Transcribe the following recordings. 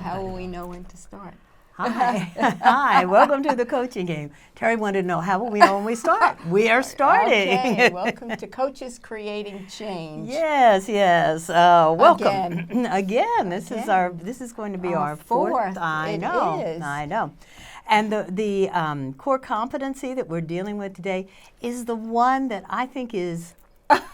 How will we know when to start? Hi. Hi. Welcome to the coaching game. Terry wanted to know, how will we know when we start? We are starting. Okay. Welcome to Coaches Creating Change. Yes. Welcome. Again. This is going to be our fourth. I It know. is. I know. And the core competency that we're dealing with today is the one that I think is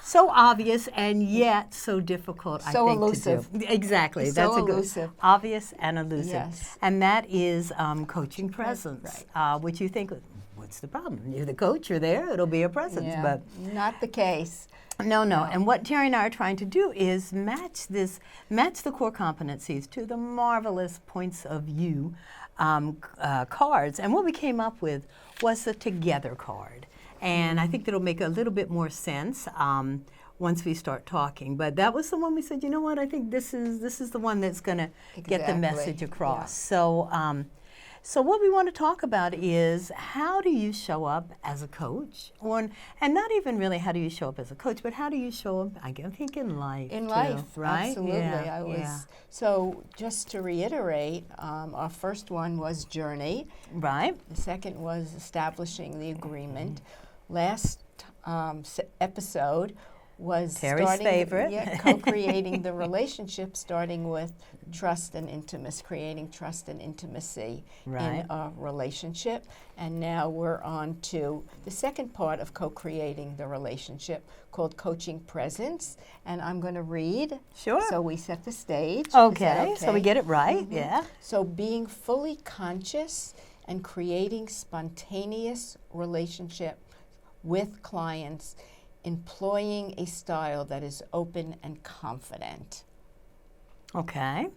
so obvious and yet so difficult, I think, elusive. to do. Exactly. So That's elusive. Obvious and elusive. Yes. And that is coaching presence, right. which you think, what's the problem? You're the coach, you're there, it'll be a presence. Yeah, But not the case. no. And what Terry and I are trying to do is match the core competencies to the marvelous points of view cards. And what we came up with was a together card. And I think that'll make a little bit more sense once we start talking. But that was the one we said, you know what, I think this is the one that's going to get the message across. Yeah. So what we want to talk about is, how do you show up as a coach? And not even really how do you show up as a coach, but how do you show up, I think, in life. In too, life, right? absolutely. Yeah. So just to reiterate, our first one was journey. Right. The second was establishing the agreement. Last episode was Terry's favorite. Co-creating the relationship, starting with trust and intimacy, creating trust and intimacy in a relationship. And now we're on to the second part of co-creating the relationship, called coaching presence. And I'm going to read. Sure. So we set the stage. Okay. So we get it right. Mm-hmm. Yeah. So being fully conscious and creating spontaneous relationship with clients, employing a style that is open and confident. Okay.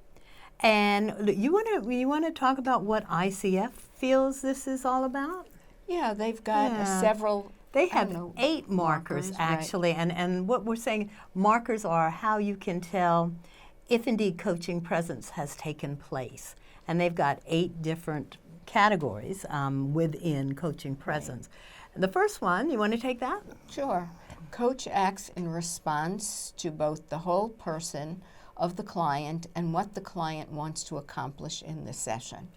And you want to talk about what ICF feels this is all about? Yeah, they've got several. They have 8 markers actually, right. and what we're saying, markers are how you can tell if indeed coaching presence has taken place. And they've got 8 different categories within coaching presence. The first one, you want to take that? Sure. Coach acts in response to both the whole person of the client and what the client wants to accomplish in the session.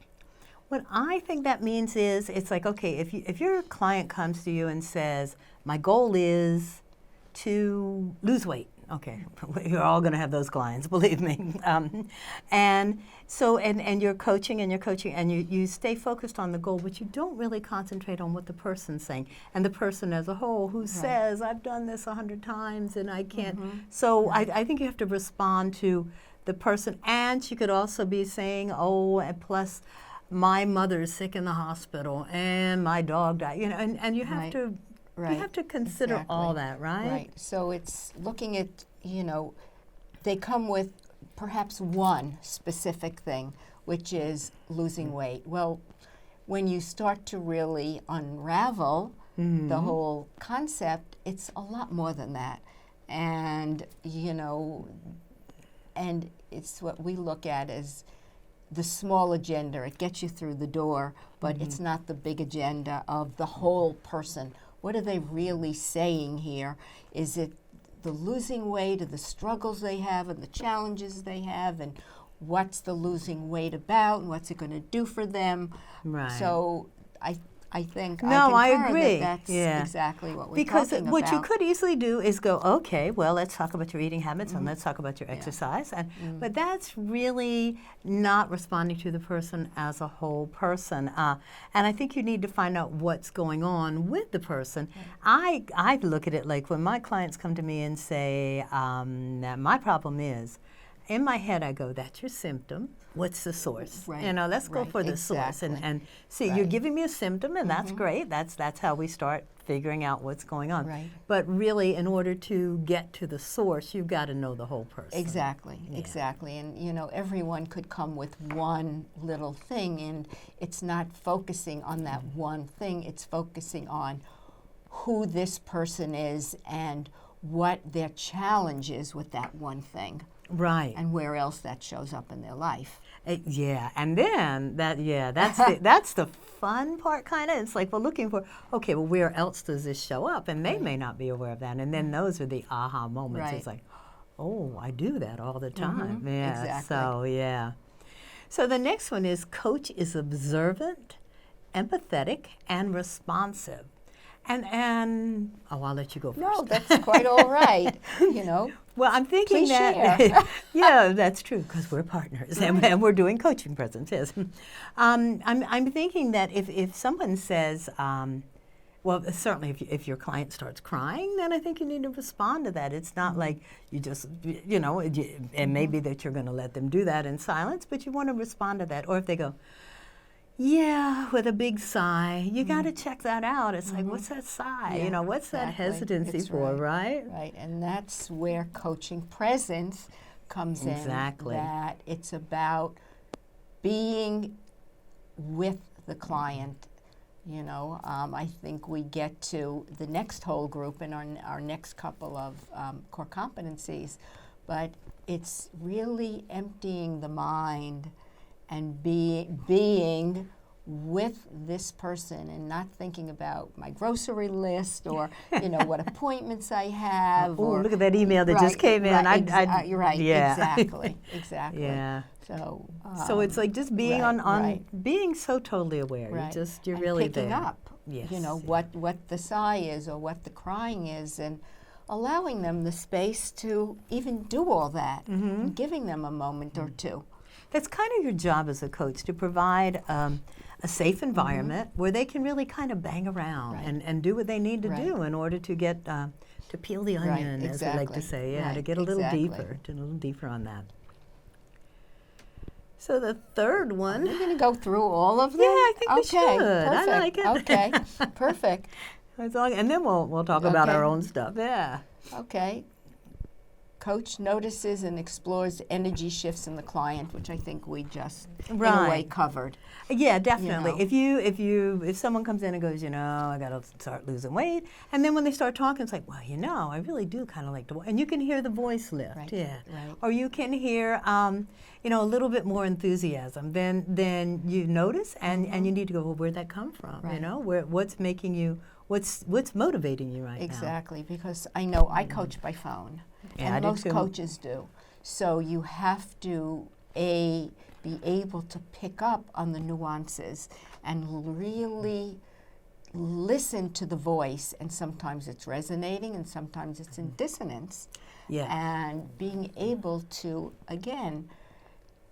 What I think that means is, it's like, okay, if your client comes to you and says, my goal is to lose weight. Okay, you're all going to have those clients, believe me. And so, and you're coaching and you stay focused on the goal, but you don't really concentrate on what the person's saying. And the person as a whole who says, I've done this 100 times and I can't. Mm-hmm. So I think you have to respond to the person. And she could also be saying, oh, and plus my mother's sick in the hospital and my dog died. You know, and you have to. Right. You have to consider all that, right? Right. So it's looking at, they come with perhaps one specific thing, which is losing weight. Well, when you start to really unravel the whole concept, it's a lot more than that. And, and it's what we look at as the small agenda. It gets you through the door, but it's not the big agenda of the whole person. What are they really saying here? Is it the losing weight, or the struggles they have and the challenges they have, and what's the losing weight about, and what's it going to do for them? Right. So I think I agree. That's exactly what we're because talking about. What you could easily do is go, okay, well, let's talk about your eating habits and let's talk about your exercise. And but that's really not responding to the person as a whole person. And I think you need to find out what's going on with the person. I look at it like when my clients come to me and say that my problem is, in my head I go, that's your symptom. What's the source? Right. Let's go for the source and see. You're giving me a symptom, and that's great. That's how we start figuring out what's going on. Right. But really, in order to get to the source, you've got to know the whole person. Exactly. And everyone could come with one little thing, and it's not focusing on that one thing. It's focusing on who this person is and what their challenge is with that one thing. Right. And where else that shows up in their life. And then that's the fun part, kind of. It's like we're looking for, okay, well, where else does this show up? And they may not be aware of that. And then those are the aha moments. Right. It's like, oh, I do that all the time. Yeah. Exactly. So, yeah. So the next one is coach is observant, empathetic, and responsive. And I'll let you go first. No, that's quite all right. Well, I'm thinking Please that, share. yeah, that's true, because we're partners and we're doing coaching presents, yes. I'm thinking that if someone says, well, certainly if your client starts crying, then I think you need to respond to that. It's not like you just, and maybe that you're going to let them do that in silence, but you want to respond to that. Or if they go, yeah, with a big sigh, you got to check that out. It's like, what's that sigh? Yeah, What's that hesitancy It's for, right? Right, and that's where coaching presence comes Exactly. in. That it's about being with the client. I think we get to the next whole group in our next couple of core competencies, but it's really emptying the mind and being with this person and not thinking about my grocery list or what appointments I have. Oh, or look at that email that just came in. You're right. Yeah. Exactly. Yeah. So it's like just being on being so totally aware. Right. You're and really picking there. up. Yes. What the sigh is or what the crying is, and allowing them the space to even do all that, and giving them a moment or two. That's kind of your job as a coach, to provide a safe environment where they can really kind of bang around and do what they need to do in order to get to peel the onion, as we like to say, to get a little deeper on that. So the third one. We're going to go through all of them? Yeah, I think we should. Perfect. I like it. Okay, perfect. And then we'll talk about our own stuff. Yeah. Okay. Coach notices and explores energy shifts in the client, which I think we just in a way covered. Yeah, definitely. If someone comes in and goes, I got to start losing weight, and then when they start talking, it's like, well, I really do kind of like to, and you can hear the voice lift, Right. Or you can hear, a little bit more enthusiasm. Then you notice, and you need to go, well, where'd that come from? Right. What's making you, what's motivating you right now? Exactly, because I know I coach by phone. Yeah, and most coaches do. So you have to, be able to pick up on the nuances and really listen to the voice. And sometimes it's resonating and sometimes it's in dissonance. Yeah. And being able to, again,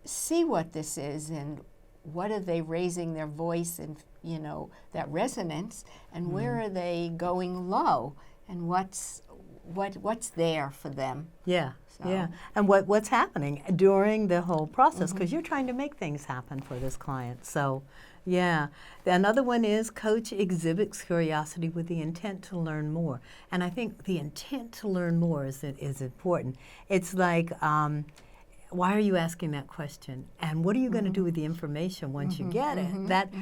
see what this is and what are they raising their voice and, that resonance, and where are they going low, and what's there for them. Yeah, So. yeah. And what's happening during the whole process, because you're trying to make things happen for this client. So, yeah. Another one is coach exhibits curiosity with the intent to learn more. And I think the intent to learn more is important. It's like, why are you asking that question? And what are you going to do with the information once you get it?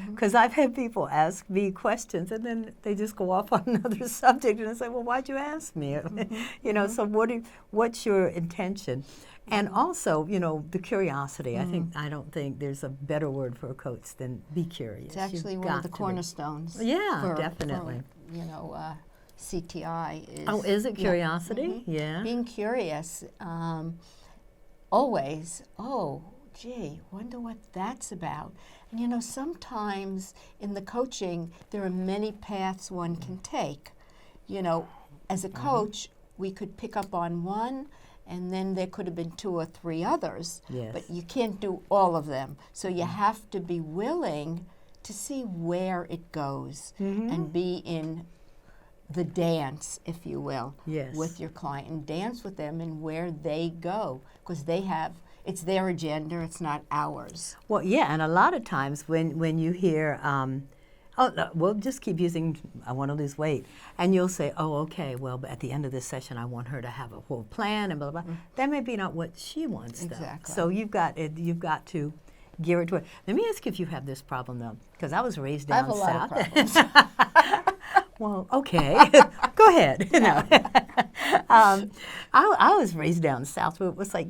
Because I've had people ask me questions and then they just go off on another subject and I say, well, why'd you ask me? So what's your intention? And also, the curiosity. I don't think there's a better word for a coach than be curious. It's actually one of the cornerstones. Yeah, definitely. CTI is. Oh, is it curiosity? Yeah. Being curious. Always, wonder what that's about. And sometimes in the coaching, there are many paths one can take. As a coach, we could pick up on one, and then there could have been 2 or 3 others. Yes. But you can't do all of them. So you have to be willing to see where it goes and be in the dance, if you will, with your client, and dance with them and where they go, because it's their agenda, it's not ours. Well, yeah, and a lot of times when you hear, we'll just keep using, I want to lose weight, and you'll say, okay, well, but at the end of this session, I want her to have a whole plan and blah, blah, blah. That may be not what she wants, though. Exactly. So you've got to gear it to it. Let me ask you if you have this problem, though, because I was raised down south. I have a lot of problems. Well, okay, go ahead. I was raised down south where it was like,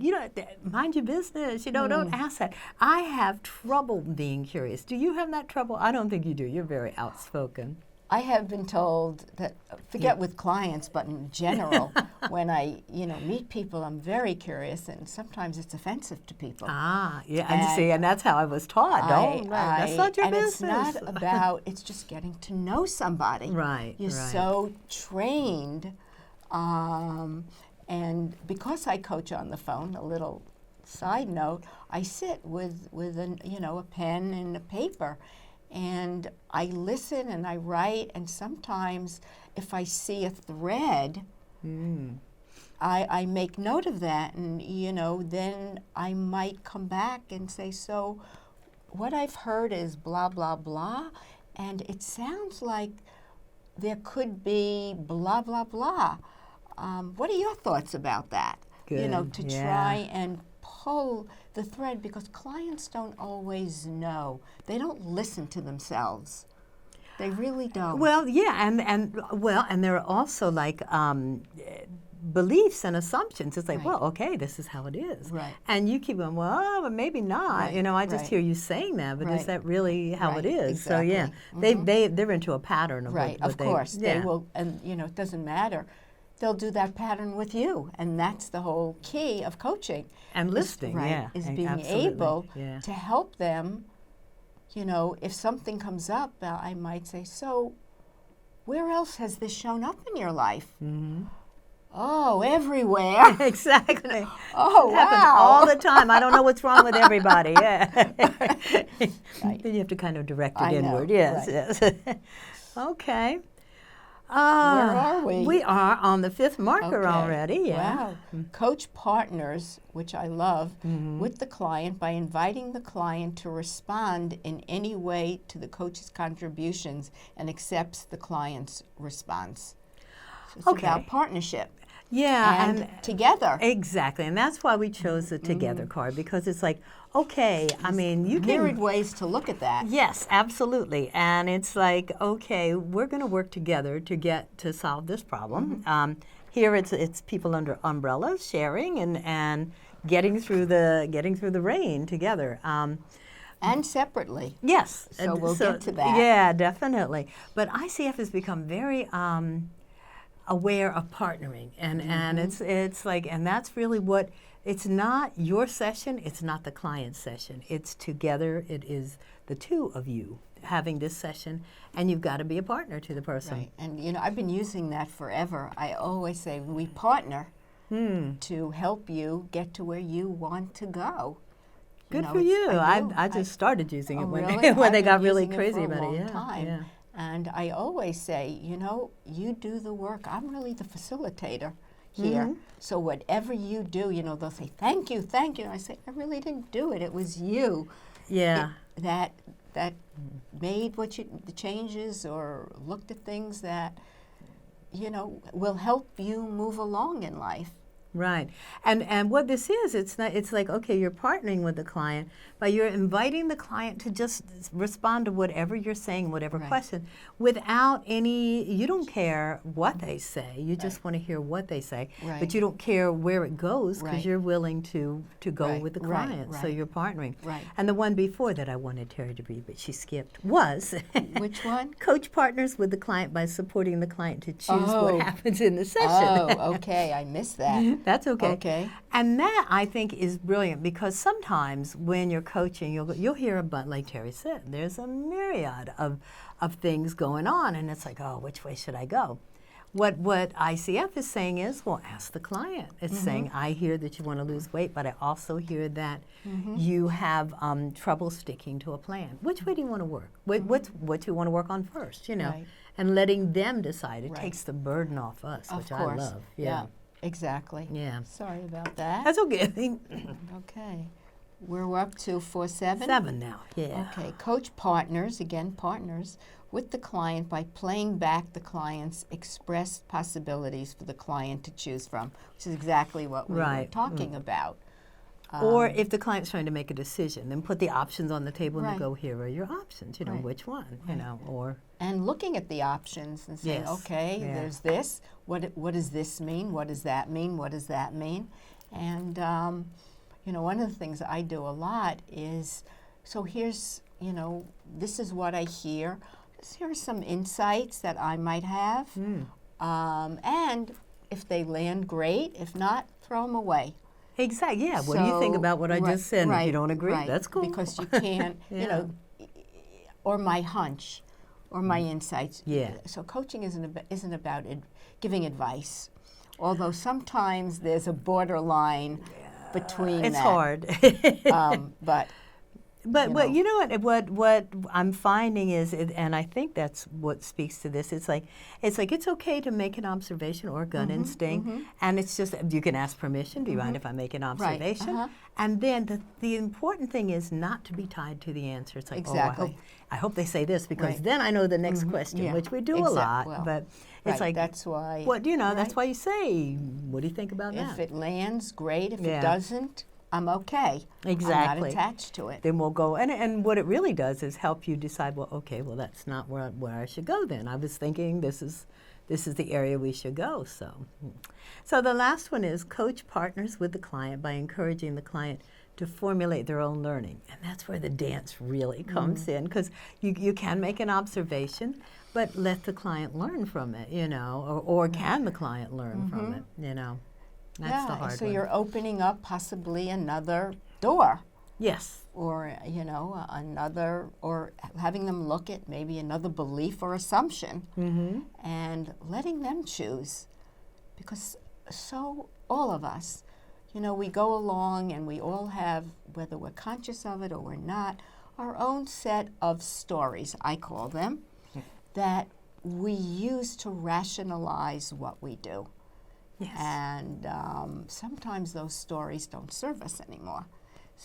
mind your business, don't ask that. I have trouble being curious. Do you have that trouble? I don't think you do. You're very outspoken. I have been told that, forget with clients, but in general, when I, meet people, I'm very curious, and sometimes it's offensive to people. Ah, yeah, and see, and that's how I was taught. That's not your business. And it's not about, it's just getting to know somebody. Right, You're so trained, and because I coach on the phone, a little side note, I sit with a pen and a paper, and I listen and I write, and sometimes if I see a thread, I make note of that, and then I might come back and say, so what I've heard is blah, blah, blah, and it sounds like there could be blah, blah, blah. What are your thoughts about that? Good, To try and pull the thread, because clients don't always know. They don't listen to themselves. They really don't. Well, yeah, and there are also like beliefs and assumptions. It's like, well, okay, this is how it is. Right. And you keep going, well, but maybe not. Right. I just hear you saying that, but is that really how it is? Exactly. So yeah, they're into a pattern of what of course. they They will, and it doesn't matter. They'll do that pattern with you, and that's the whole key of coaching. And listening, is being able to help them. If something comes up, I might say, so where else has this shown up in your life? Mm-hmm. Oh, everywhere. Exactly. Oh, it happens all the time. I don't know what's wrong with everybody. Yeah. Then you have to kind of direct it inward. Yes. Okay. Where are we? We are on the 5th marker already. Yeah. Wow. Coach partners, which I love, with the client by inviting the client to respond in any way to the coach's contributions and accepts the client's response. So it's about partnership. Yeah, and together. Exactly, and that's why we chose the together card, because it's like, okay, I mean, you can myriad ways to look at that. Yes, absolutely, and it's like, okay, we're going to work together to solve this problem. Here, it's people under umbrellas sharing and getting through the rain together. And separately. Yes, So we'll get to that. Yeah, definitely. But ICF has become very aware of partnering, and it's like, and that's really what, it's not your session, it's not the client's session, it's together, it is the two of you having this session, and you've got to be a partner to the person. Right, and I've been using that forever. I always say we partner to help you get to where you want to go. Good for you. I just started using it when really? when they I've got been really using crazy it for a about long it. time. Yeah. And I always say, you do the work. I'm really the facilitator here. So whatever you do, they'll say, thank you. And I say, I really didn't do it. It was you. Yeah. That made the changes or looked at things that, will help you move along in life. Right. And what this is, it's like, okay, you're partnering with the client, but you're inviting the client to just respond to whatever you're saying, whatever question, without you don't care what they say, you just want to hear what they say, but you don't care where it goes, because you're willing to go with the client, so you're partnering. Right. And the one before that I wanted Terry to read, but she skipped, was Which one? Coach partners with the client by supporting the client to choose what happens in the session. Oh, okay, I missed that. That's okay. Okay. And that, I think, is brilliant, because sometimes when you're coaching, you'll hear like Terry said, there's a myriad of things going on, and it's like, oh, which way should I go? What ICF is saying is, well, ask the client. It's saying, I hear that you want to lose weight, but I also hear that you have trouble sticking to a plan. Which way do you want to work? What do you want to work on first, And letting them decide. It takes the burden off us, which I love. Yeah. Exactly. Yeah. Sorry about that. That's okay. Okay. We're up to 4-7? 7 now, yeah. Okay. Coach partners with the client by playing back the client's expressed possibilities for the client to choose from, which is exactly what we were talking about. Or if the client's trying to make a decision, then put the options on the table and go, here are your options, which one, or... And looking at the options and saying, okay, there's this. What does this mean? What does that mean? What does that mean? And, one of the things I do a lot is, so here's, this is what I hear. here are some insights that I might have. And if they land, great. If not, throw them away. Exactly. Yeah. What do you think about what I just said? And if you don't agree, that's cool. Because you can't, or my hunch, or my insights. Yeah. So coaching isn't about giving advice, although sometimes there's a borderline between it's that. hard. But you know what I'm finding is, and I think that's what speaks to this. It's like it's okay to make an observation or a gut instinct, and it's just you can ask permission. Do you mind if I make an observation? Right. And then the important thing is not to be tied to the answer. It's like, exactly. I hope they say this because then I know the next question, which we do a lot. Well, but it's like that's why. That's why you say, what do you think about that? If it lands, great. If it doesn't, I'm okay. Exactly. I'm not attached to it. Then we'll go, and what it really does is help you decide, that's not where I should go then. I was thinking this is the area we should go. So the last one is coach partners with the client by encouraging the client to formulate their own learning. And that's where the dance really comes in, because you can make an observation, but let the client learn from it, or can the client learn from it, That's the hard so one. you're opening up possibly another door. Yes. Or, or having them look at maybe another belief or assumption and letting them choose. Because all of us, we go along and we all have, whether we're conscious of it or we're not, our own set of stories, I call them, that we use to rationalize what we do. Yes. And sometimes those stories don't serve us anymore.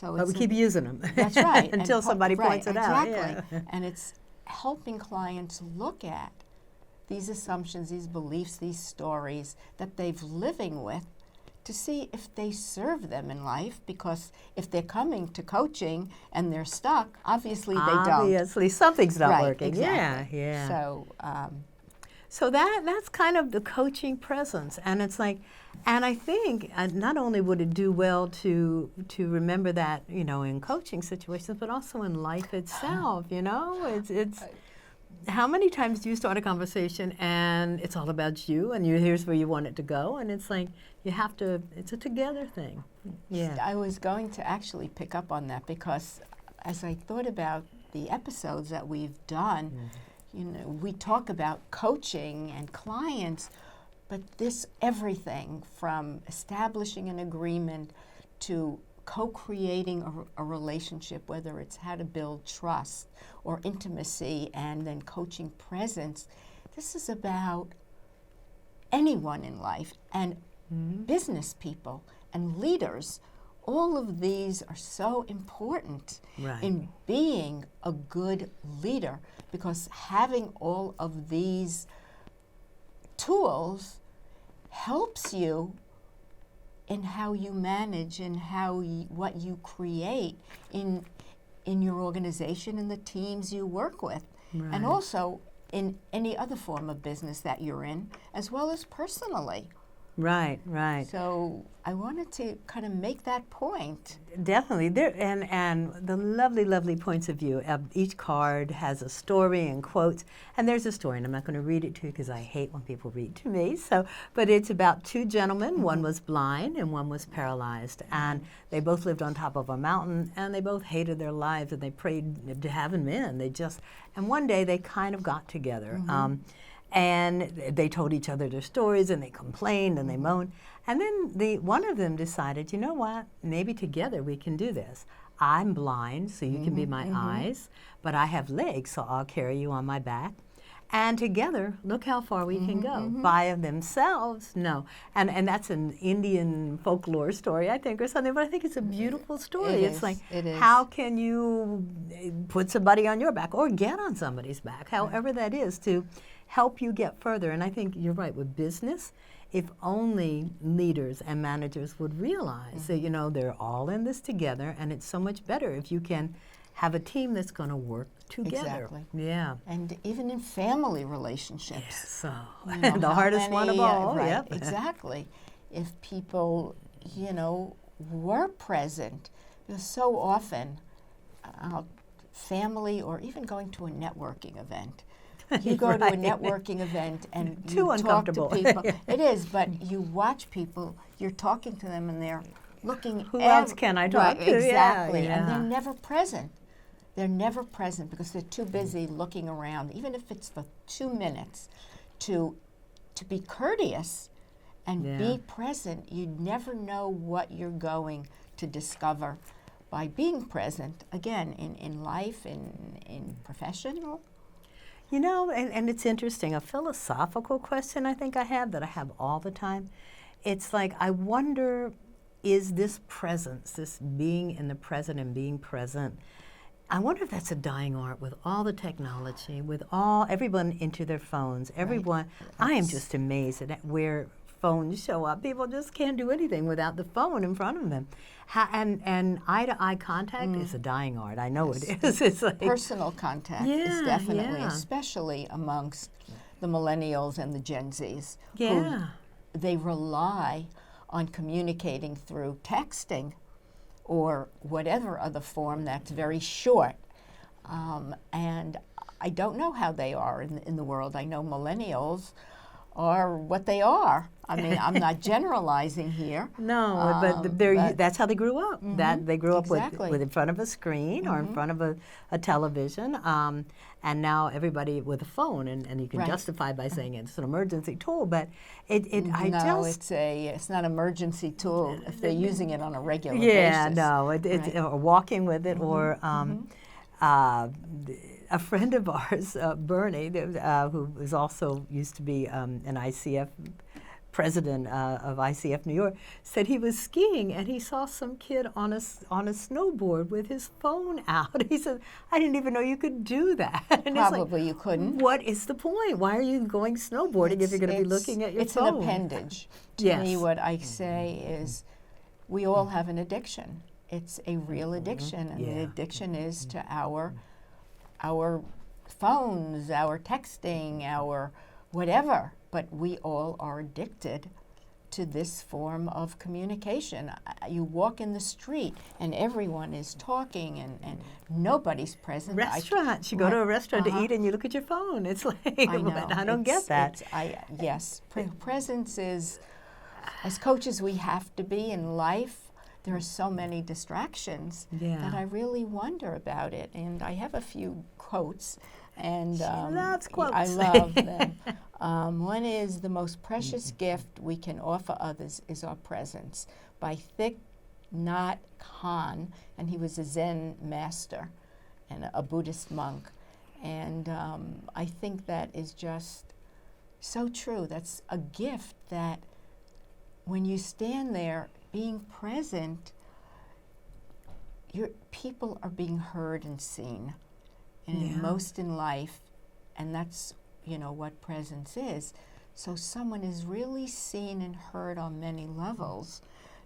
But we keep using them. That's right. Until somebody points it out. Exactly. And it's helping clients look at these assumptions, these beliefs, these stories that they've living with to see if they serve them in life, because if they're coming to coaching and they're stuck, obviously they don't. Obviously something's not working. Exactly. Yeah. So that's kind of the coaching presence, and it's like, and I think not only would it do well to remember that in coaching situations, but also in life itself. It's how many times do you start a conversation and it's all about you, and here's where you want it to go, and it's like you have to. It's a together thing. Yeah. I was going to actually pick up on that, because as I thought about the episodes that we've done. We talk about coaching and clients, but everything from establishing an agreement to co-creating a relationship, whether it's how to build trust or intimacy, and then coaching presence. This is about anyone in life, and business people and leaders. All of these are so important in being a good leader, because having all of these tools helps you in how you manage and what you create in your organization and the teams you work with, and also in any other form of business that you're in, as well as personally. Right. So I wanted to kind of make that point. Definitely. And the lovely points of view. Each card has a story and quotes. And there's a story, and I'm not going to read it to you because I hate when people read to me. But it's about two gentlemen. One was blind and one was paralyzed. And they both lived on top of a mountain, and they both hated their lives, and they prayed to heaven men. And one day they kind of got together. And they told each other their stories, and they complained and they moaned. And then one of them decided, you know what, maybe together we can do this. I'm blind, so you can be my eyes, but I have legs, so I'll carry you on my back. And together, look how far we can go. By themselves, no. And that's an Indian folklore story, I think, or something, but I think it's a beautiful story. It's like, how can you put somebody on your back or get on somebody's back, however that is, to help you get further. And I think you're right, with business, if only leaders and managers would realize that, they're all in this together, and it's so much better if you can have a team that's going to work together. Exactly. Yeah. And even in family relationships. Yes, so the hardest one of all. Right, yep. Exactly. If people, were present, because so often family, or even going to a networking event, You go to a Right. networking event and Too you talk to uncomfortable. people. It is, but you watch people, you're talking to them and they're looking. Who else can I talk to? Yeah, Exactly, and yeah. they're never present. They're never present because they're too busy looking around, even if it's for 2 minutes, to be courteous and Yeah. be present. You never know what you're going to discover by being present, again, in life, in professional. You know, and it's interesting, a philosophical question I think I have that I have all the time. It's like, I wonder, is this presence, this being in the present and being present, I wonder if that's a dying art with all the technology, with everyone into their phones, everyone. I am just amazed at where phones show up. People just can't do anything without the phone in front of them. And eye-to-eye contact is a dying art. I know it is. It's like Personal contact is Yeah, definitely, yeah. especially amongst the millennials and the Gen Zs, Yeah. who they rely on communicating through texting or whatever other form that's very short. And I don't know how they are in the world. I know millennials are what they are. I mean, I'm not generalizing here. No, but that's how they grew up. That they grew up exactly. with in front of a screen or in front of a television, and now everybody with a phone, and you can Right. justify by saying it's an emergency tool. But it's not an emergency tool if they're using it on a regular yeah, basis. no, it's Right. or walking with it or. A friend of ours, Bernie, who was also used to be an ICF president of ICF New York, said he was skiing and he saw some kid on a snowboard with his phone out. He said, "I didn't even know you could do that." And it's like, Probably you couldn't. what is the point? Why are you going snowboarding if you're going to be looking at your It's phone? an appendage. To Yes. me, what I say is we all have an addiction. It's a real addiction, and the Yeah. addiction is to our phones, our texting, our whatever. But we all are addicted to this form of communication. You walk in the street and everyone is talking and nobody's present. Restaurants. You go to a restaurant to Uh-huh. eat and you look at your phone. It's like, I know. I don't get that. Yes, presence is, as coaches, we have to be in life. There are so many distractions Yeah. that I really wonder about it. And I have a few quotes. And She loves quotes. I love them. One is, "The most precious gift we can offer others is our presence," by Thich Nhat Hanh, and he was a Zen master and a Buddhist monk. And I think that is just so true. That's a gift that when you stand there being present, people are being heard and seen. And Yeah. most in life, and that's, what presence is. So someone is really seen and heard on many levels.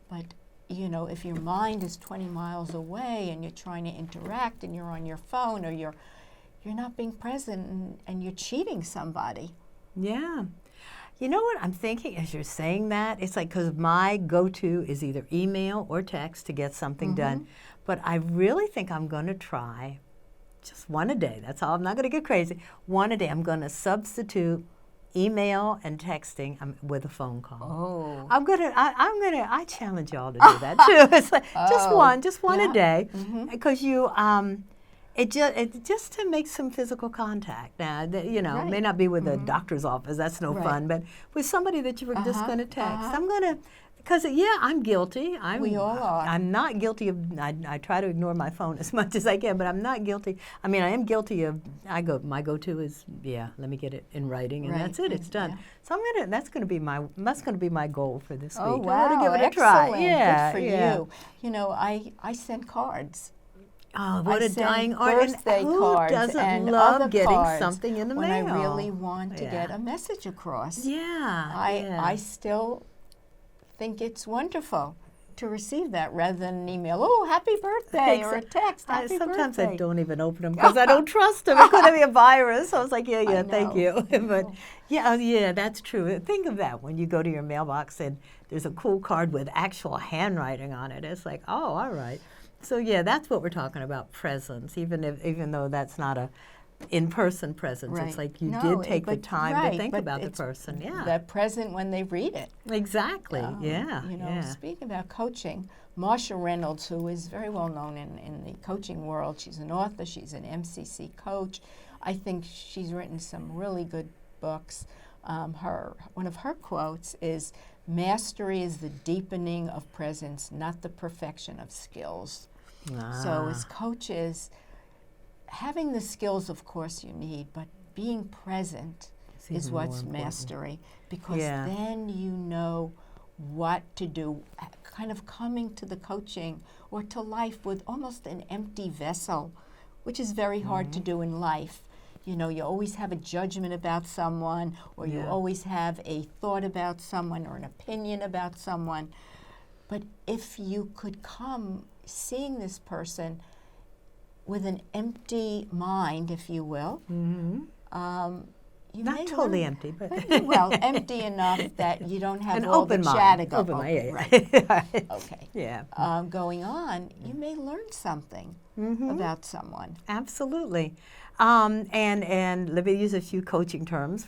But, if your mind is 20 miles away and you're trying to interact and you're on your phone or you're not being present and you're cheating somebody. Yeah. You know what I'm thinking as you're saying that? It's like, because my go-to is either email or text to get something done. But I really think I'm going to try just one a day. That's all. I'm not going to get crazy. One a day. I'm going to substitute email and texting with a phone call. Oh. I challenge y'all to do that too. It's like just one yeah. a day, because it just to make some physical contact. Now, it may not be with a doctor's office. That's no Right. fun. But with somebody that you were just going to text, I'm going to. Because, I'm guilty. We all are. I'm not guilty of, I try to ignore my phone as much as I can, but I'm not guilty. I mean, I am guilty of, my go-to is, let me get it in writing, and Right. that's it, it's done. Yeah. So that's going to be my goal for this Oh, week. wow. I'm going to give it a Excellent. try. Yeah, Good for yeah. you. I send cards. Oh, what I a send dying art. And birthday who cards doesn't and love other getting cards something in the when mail? I really want to Yeah. get a message across. Yeah. I still think it's wonderful to receive that rather than an email. Oh, happy birthday, or a text. Happy Sometimes birthday. I don't even open them because I don't trust them. It could be a virus. So I was like, I thank know. you. But that's true. Think of that when you go to your mailbox and there's a cool card with actual handwriting on it. It's like, oh, all right. So that's what we're talking about, presence. Even though that's not in-person presence. Right. It's like you No, did take the but- time right, to think but about the it's person. Yeah, They're present when they read it. exactly. Yeah, You know, yeah. speaking about coaching, Marsha Reynolds, who is very well known in the coaching world, she's an author, she's an MCC coach. I think she's written some really good books. One of her quotes is, "Mastery is the deepening of presence, not the perfection of skills." So as coaches, having the skills, of course, you need, but being present It's is even what's more important. mastery, because Yeah. then you know what to do, kind of coming to the coaching or to life with almost an empty vessel, which is very hard to do in life. You know, you always have a judgment about someone, or you Yeah. always have a thought about someone or an opinion about someone. But if you could come seeing this person with an empty mind, if you will, you may Not totally learn- empty, but well, empty enough that you don't have an all open the mind. chatter go- Open mind, yeah, right. yeah. Okay. Yeah. Going on, you may learn something about someone. Absolutely. And let me use a few coaching terms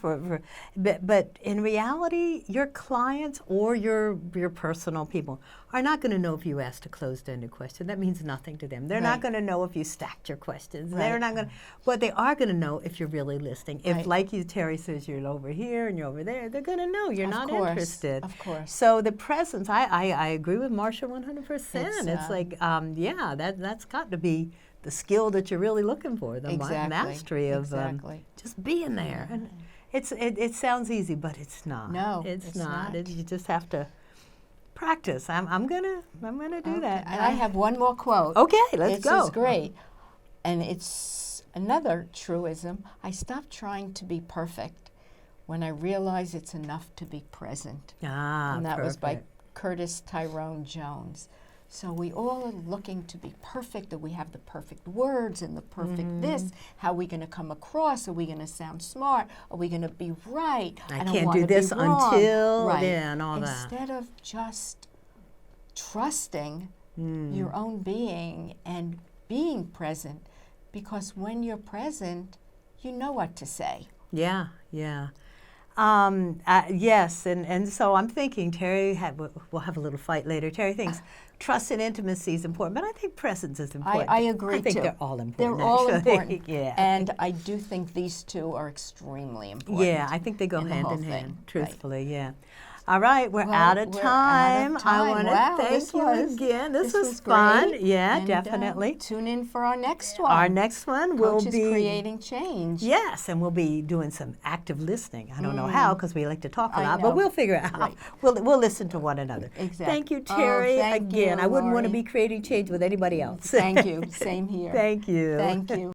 but in reality, your clients or your personal people are not going to know if you asked a closed-ended question. That means nothing to them. They're not Right. going to know if you stacked your questions. Right. They're not going to. What they are going to know if you're really listening. If, Right. like you, Terry says, you're over here and you're over there, they're going to know you're Of not course, interested. of course. So the presence, I agree with Marsha 100%. It's like, yeah, that's got to be the skill that you're really looking for, the Exactly. mastery of Exactly. just being there. And it sounds easy, but it's not. No, it's it's not. not. You just have to practice. I'm gonna do that. And I have one more quote. Okay, let's go. This is great. And it's another truism. I stopped trying to be perfect when I realized it's enough to be present. Ah, And that was by perfect. Curtis Tyrone Jones. So we all are looking to be perfect, that we have the perfect words and the perfect this. How are we going to come across? Are we going to sound smart? Are we going to be right? I don't can't wanna do be this wrong. until right. then, all that. Instead of just trusting your own being and being present, because when you're present, you know what to say. Yeah, yeah. Yes, and so I'm thinking Terry, we'll have a little fight later. Terry thinks trust and intimacy is important, but I think presence is important. I agree I think too. they're all important. They're all actually. important. Yeah. And I do think these two are extremely important. Yeah, I think they go in the hand whole in thing. hand, Right. truthfully, yeah. All right, we're Well, out of we're time. out of I time. want to Wow, thank this you was- again. This was great. fun. Yeah, And, definitely. Tune in for our next one. Our next one will Coaches be Creating Change. Yes, and we'll be doing some active listening. I don't know how because we like to talk a I lot, know. but we'll figure it out. Right. We'll listen to one another. Exactly. Thank you, Oh, Terry. thank again, you, I wouldn't want to Laurie. be creating change with anybody else. Thank you. Same here. Thank you. Thank you.